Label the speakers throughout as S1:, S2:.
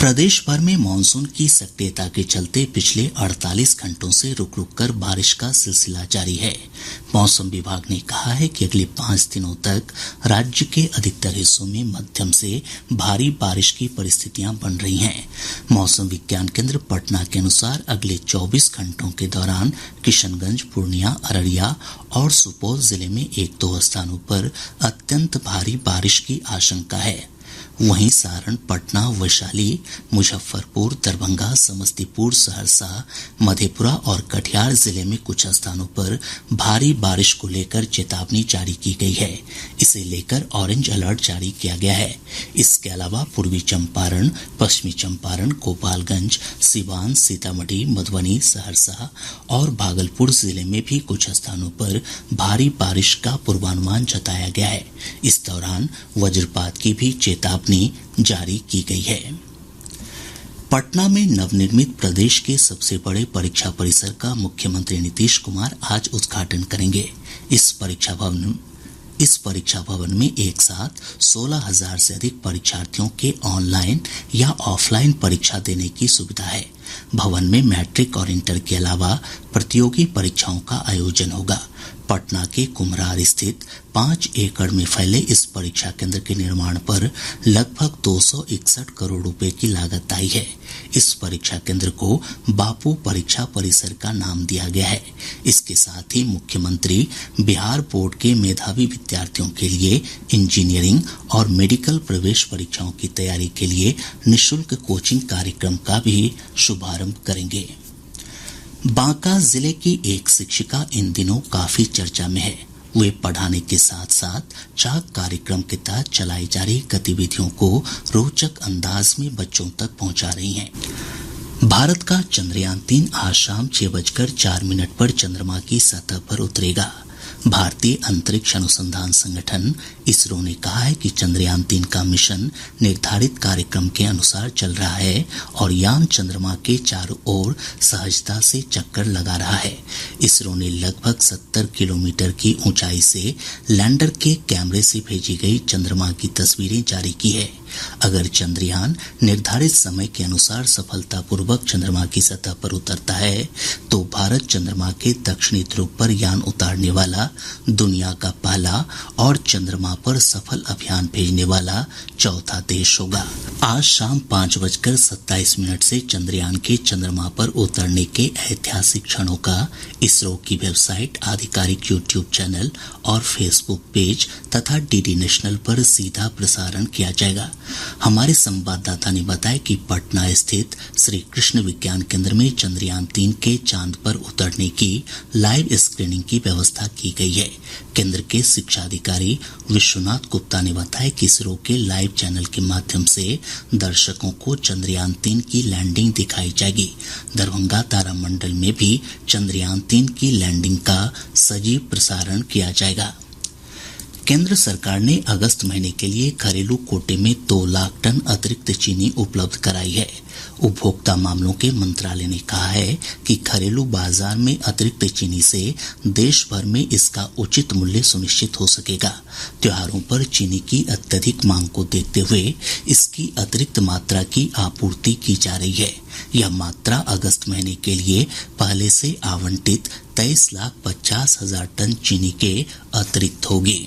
S1: प्रदेश भर में मानसून की सक्रियता के चलते पिछले 48 घंटों से रुक रुक कर बारिश का सिलसिला जारी है। मौसम विभाग ने कहा है कि अगले 5 दिनों तक राज्य के अधिकतर हिस्सों में मध्यम से भारी बारिश की परिस्थितियां बन रही हैं। मौसम विज्ञान केंद्र पटना के अनुसार अगले 24 घंटों के दौरान किशनगंज, पूर्णिया, अररिया और सुपौल जिले में 1-2 स्थानों पर अत्यंत भारी बारिश की आशंका है। वहीं सारण, पटना, वैशाली, मुजफ्फरपुर, दरभंगा, समस्तीपुर, सहरसा, मधेपुरा और कटिहार जिले में कुछ स्थानों पर भारी बारिश को लेकर चेतावनी जारी की गई है। इसे लेकर ऑरेंज अलर्ट जारी किया गया है। इसके अलावा पूर्वी चंपारण, पश्चिमी चंपारण, गोपालगंज, सिवान, सीतामढ़ी, मधुबनी, सहरसा और भागलपुर जिले में भी कुछ स्थानों पर भारी बारिश का पूर्वानुमान जताया गया है। इस दौरान वज्रपात की भी चेतावनी जारी की गई है। पटना में नवनिर्मित प्रदेश के सबसे बड़े परीक्षा परिसर का मुख्यमंत्री नीतीश कुमार आज उद्घाटन करेंगे। इस परीक्षा भवन में एक साथ 16,000 से अधिक परीक्षार्थियों के ऑनलाइन या ऑफलाइन परीक्षा देने की सुविधा है। भवन में मैट्रिक और इंटर के अलावा प्रतियोगी परीक्षाओं का आयोजन होगा। पटना के कुम्हरार स्थित 5 एकड़ में फैले इस परीक्षा केंद्र के निर्माण पर लगभग 261 करोड़ रुपए की लागत आई है। इस परीक्षा केंद्र को बापू परीक्षा परिसर का नाम दिया गया है। इसके साथ ही मुख्यमंत्री बिहार बोर्ड के मेधावी विद्यार्थियों के लिए इंजीनियरिंग और मेडिकल प्रवेश परीक्षाओं की तैयारी के लिए निःशुल्क कोचिंग कार्यक्रम का भी शुभारंभ करेंगे। बांका जिले की एक शिक्षिका इन दिनों काफी चर्चा में है। वे पढ़ाने के साथ साथ चाक कार्यक्रम के तहत चलाई जा रही गतिविधियों को रोचक अंदाज में बच्चों तक पहुंचा रही हैं। भारत का चंद्रयान 3 आज शाम 6:04 पर चंद्रमा की सतह पर उतरेगा। भारतीय अंतरिक्ष अनुसंधान संगठन इसरो ने कहा है कि चंद्रयान 3 का मिशन निर्धारित कार्यक्रम के अनुसार चल रहा है और यान चंद्रमा के चारों ओर सहजता से चक्कर लगा रहा है। इसरो ने लगभग 70 किलोमीटर की ऊंचाई से लैंडर के कैमरे से भेजी गई चंद्रमा की तस्वीरें जारी की है। अगर चंद्रयान निर्धारित समय के अनुसार सफलतापूर्वक चंद्रमा की सतह पर उतरता है तो भारत चंद्रमा के दक्षिणी ध्रुव पर यान उतारने वाला दुनिया का पहला और चंद्रमा पर सफल अभियान भेजने वाला चौथा देश होगा। आज शाम 5:27 से चंद्रयान के चंद्रमा पर उतरने के ऐतिहासिक क्षणों का इसरो की वेबसाइट, आधिकारिक यूट्यूब चैनल और फेसबुक पेज तथा डीडी नेशनल पर सीधा प्रसारण किया जाएगा। हमारे संवाददाता ने बताया कि पटना स्थित श्री कृष्ण विज्ञान केंद्र में चंद्रयान 3 के चांद पर उतरने की लाइव स्क्रीनिंग की व्यवस्था की गई है। केंद्र के शिक्षा अधिकारी विश्वनाथ गुप्ता ने बताया कि इसरो के लाइव चैनल के माध्यम से दर्शकों को चंद्रयान 3 की लैंडिंग दिखाई जाएगी। दरभंगा तारामंडल में भी चंद्रयान 3 की लैंडिंग का सजीव प्रसारण किया जाएगा। केंद्र सरकार ने अगस्त महीने के लिए घरेलू कोटे में 2 लाख टन अतिरिक्त चीनी उपलब्ध कराई है। उपभोक्ता मामलों के मंत्रालय ने कहा है कि घरेलू बाजार में अतिरिक्त चीनी से देश भर में इसका उचित मूल्य सुनिश्चित हो सकेगा। त्योहारों पर चीनी की अत्यधिक मांग को देखते हुए इसकी अतिरिक्त मात्रा की आपूर्ति की जा रही है। यह मात्रा अगस्त महीने के लिए पहले से आवंटित 23,50,000 टन चीनी के अतिरिक्त होगी।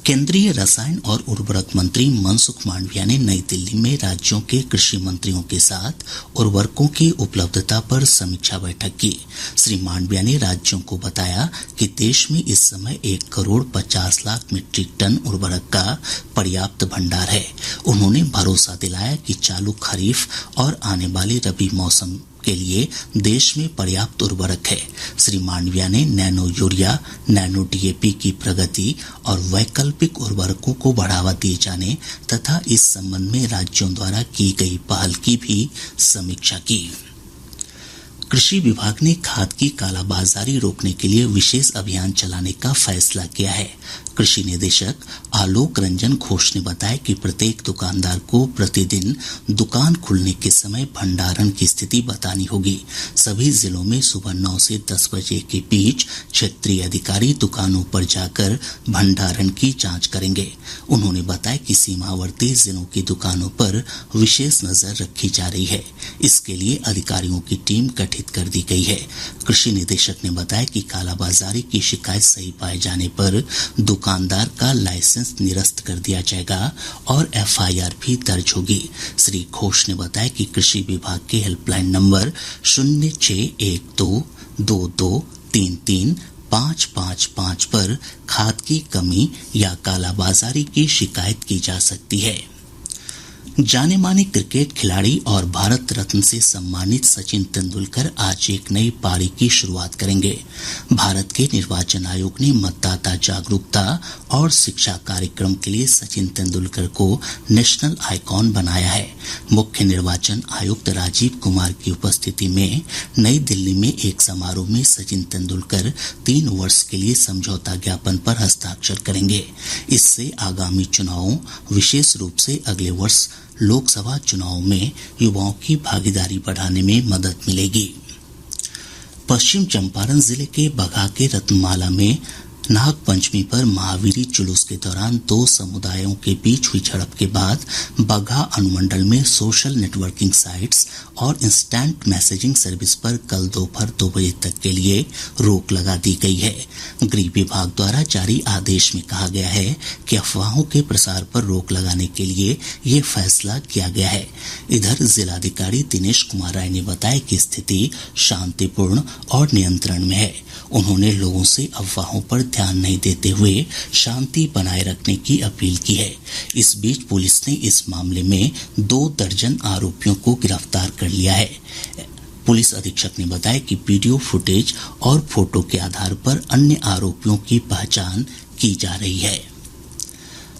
S1: केंद्रीय रसायन और उर्वरक मंत्री मनसुख मांडविया ने नई दिल्ली में राज्यों के कृषि मंत्रियों के साथ उर्वरकों की उपलब्धता पर समीक्षा बैठक की। श्री मांडविया ने राज्यों को बताया कि देश में इस समय 1,50,00,000 मीट्रिक टन उर्वरक का पर्याप्त भंडार है। उन्होंने भरोसा दिलाया कि चालू खरीफ और आने वाले रबी मौसम के लिए देश में पर्याप्त उर्वरक है। श्री मांडविया ने नैनो यूरिया, नैनो डीएपी की प्रगति और वैकल्पिक उर्वरकों को बढ़ावा दिए जाने तथा इस संबंध में राज्यों द्वारा की गई पहल की भी समीक्षा की। कृषि विभाग ने खाद की कालाबाजारी रोकने के लिए विशेष अभियान चलाने का फैसला किया है। कृषि निदेशक आलोक रंजन घोष ने बताया कि प्रत्येक दुकानदार को प्रतिदिन दुकान खुलने के समय भंडारण की स्थिति बतानी होगी। सभी जिलों में सुबह 9 से 10 बजे के बीच क्षेत्रीय अधिकारी दुकानों पर जाकर भंडारण की जांच करेंगे। उन्होंने बताया कि सीमावर्ती जिलों की दुकानों पर विशेष नजर रखी जा रही है। इसके लिए अधिकारियों की टीम गठित कर दी गई है। कृषि निदेशक ने बताया कि कालाबाजारी की शिकायत सही पाए जाने पर दुकानदार का लाइसेंस निरस्त कर दिया जाएगा और एफआईआर भी दर्ज होगी। श्री घोष ने बताया कि कृषि विभाग के हेल्पलाइन नंबर 061222335555 पर खाद की कमी या कालाबाजारी की शिकायत की जा सकती है। जाने माने क्रिकेट खिलाड़ी और भारत रत्न से सम्मानित सचिन तेंदुलकर आज एक नई पारी की शुरुआत करेंगे। भारत के निर्वाचन आयोग ने मतदाता जागरूकता और शिक्षा कार्यक्रम के लिए सचिन तेंदुलकर को नेशनल आइकॉन बनाया है। मुख्य निर्वाचन आयुक्त राजीव कुमार की उपस्थिति में नई दिल्ली में एक समारोह में सचिन तेंदुलकर 3 वर्ष के लिए समझौता ज्ञापन पर हस्ताक्षर करेंगे। इससे आगामी चुनावों, विशेष रूप से अगले वर्ष लोकसभा चुनाव में युवाओं की भागीदारी बढ़ाने में मदद मिलेगी। पश्चिम चंपारण जिले के बगहा के रत्नमाला में नाग पंचमी पर महावीरी जुलूस के दौरान 2 समुदायों के बीच हुई झड़प के बाद बगहा अनुमंडल में सोशल नेटवर्किंग साइट्स और इंस्टेंट मैसेजिंग सर्विस पर कल दोपहर 2 बजे तक के लिए रोक लगा दी गई है। गृह विभाग द्वारा जारी आदेश में कहा गया है कि अफवाहों के प्रसार पर रोक लगाने के लिए ये फैसला किया गया है। इधर जिलाधिकारी दिनेश कुमार राय ने बताया कि स्थिति शांतिपूर्ण और नियंत्रण में है। उन्होंने लोगों से अफवाहों पर ध्यान नहीं देते हुए शांति बनाए रखने की अपील की है। इस बीच पुलिस ने इस मामले में 2 दर्जन आरोपियों को गिरफ्तार कर लिया है। पुलिस अधीक्षक ने बताया कि वीडियो फुटेज और फोटो के आधार पर अन्य आरोपियों की पहचान की जा रही है।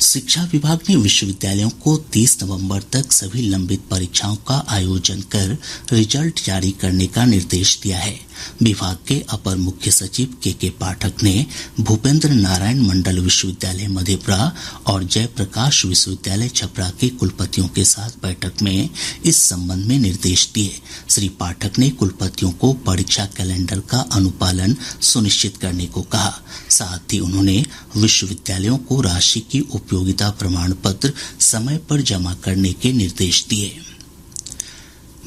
S1: शिक्षा विभाग ने विश्वविद्यालयों को 30 नवंबर तक सभी लंबित परीक्षाओं का आयोजन कर रिजल्ट जारी करने का निर्देश दिया है। विभाग के अपर मुख्य सचिव के पाठक ने भूपेंद्र नारायण मंडल विश्वविद्यालय मधेपुरा और जयप्रकाश विश्वविद्यालय छपरा के कुलपतियों के साथ बैठक में इस संबंध में निर्देश दिए। श्री पाठक ने कुलपतियों को परीक्षा कैलेंडर का अनुपालन सुनिश्चित करने को कहा। साथ ही उन्होंने विश्वविद्यालयों को राशि की उपयोगिता प्रमाण पत्र समय पर जमा करने के निर्देश दिए।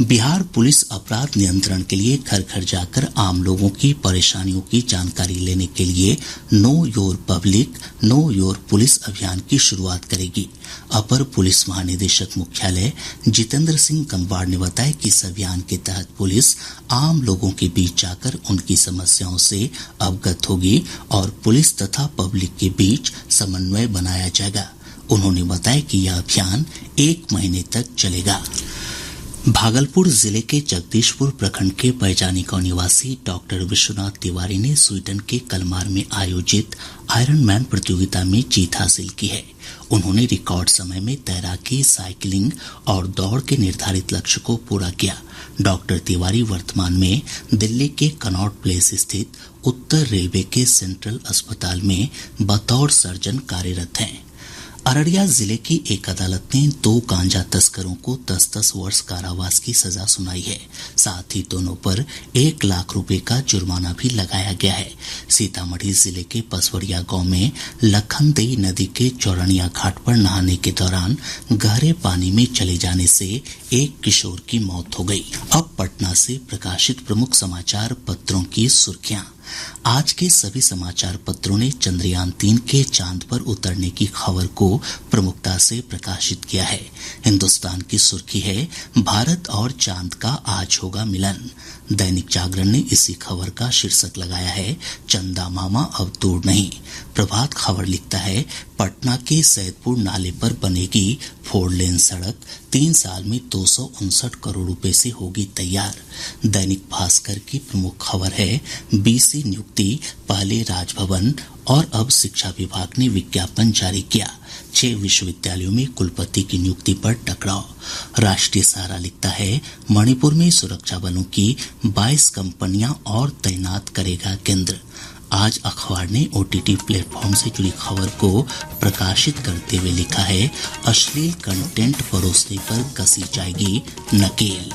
S1: बिहार पुलिस अपराध नियंत्रण के लिए घर घर जाकर आम लोगों की परेशानियों की जानकारी लेने के लिए know your public know your police अभियान की शुरुआत करेगी। अपर पुलिस महानिदेशक मुख्यालय जितेंद्र सिंह गंगवार ने बताया कि इस अभियान के तहत पुलिस आम लोगों के बीच जाकर उनकी समस्याओं से अवगत होगी और पुलिस तथा पब्लिक के बीच समन्वय बनाया जाएगा। उन्होंने बताया कि यह अभियान 1 महीने तक चलेगा। भागलपुर जिले के जगदीशपुर प्रखंड के बैजानी गांव निवासी डॉक्टर विश्वनाथ तिवारी ने स्वीडन के कलमार में आयोजित आयरन मैन प्रतियोगिता में जीत हासिल की है। उन्होंने रिकॉर्ड समय में तैराकी, साइकिलिंग और दौड़ के निर्धारित लक्ष्य को पूरा किया। डॉक्टर तिवारी वर्तमान में दिल्ली के कनॉट प्लेस स्थित उत्तर रेलवे के सेंट्रल अस्पताल में बतौर सर्जन कार्यरत हैं। अररिया जिले की एक अदालत ने 2 गांजा तस्करों को 10-10 वर्ष कारावास की सजा सुनाई है। साथ ही दोनों पर 1 लाख रुपए का जुर्माना भी लगाया गया है। सीतामढ़ी जिले के पसवड़िया गांव में लखनदेई नदी के चौरनिया घाट पर नहाने के दौरान गहरे पानी में चले जाने से एक किशोर की मौत हो गई। अब पटना से प्रकाशित प्रमुख समाचार पत्रों की सुर्खियां। आज के सभी समाचार पत्रों ने चंद्रयान 3 के चांद पर उतरने की खबर को प्रमुखता से प्रकाशित किया है। हिंदुस्तान की सुर्खी है, भारत और चांद का आज होगा मिलन। दैनिक जागरण ने इसी खबर का शीर्षक लगाया है, चंदा मामा अब दूर नहीं। प्रभात खबर लिखता है, पटना के सैदपुर नाले पर बनेगी 4 लेन सड़क, 3 साल में 259 करोड़ रुपए से होगी तैयार। दैनिक भास्कर की प्रमुख खबर है, बीसी नियुक्ति, पहले राजभवन और अब शिक्षा विभाग ने विज्ञापन जारी किया। 6 विश्वविद्यालयों में कुलपति की नियुक्ति पर टकराव। राष्ट्रीय सहारा लिखता है, मणिपुर में सुरक्षा बलों की 22 कंपनियां और तैनात करेगा केंद्र। आज अखबार ने ओटीटी प्लेटफॉर्म से जुड़ी खबर को प्रकाशित करते हुए लिखा है, अश्लील कंटेंट परोसने पर कसी जाएगी नकेल।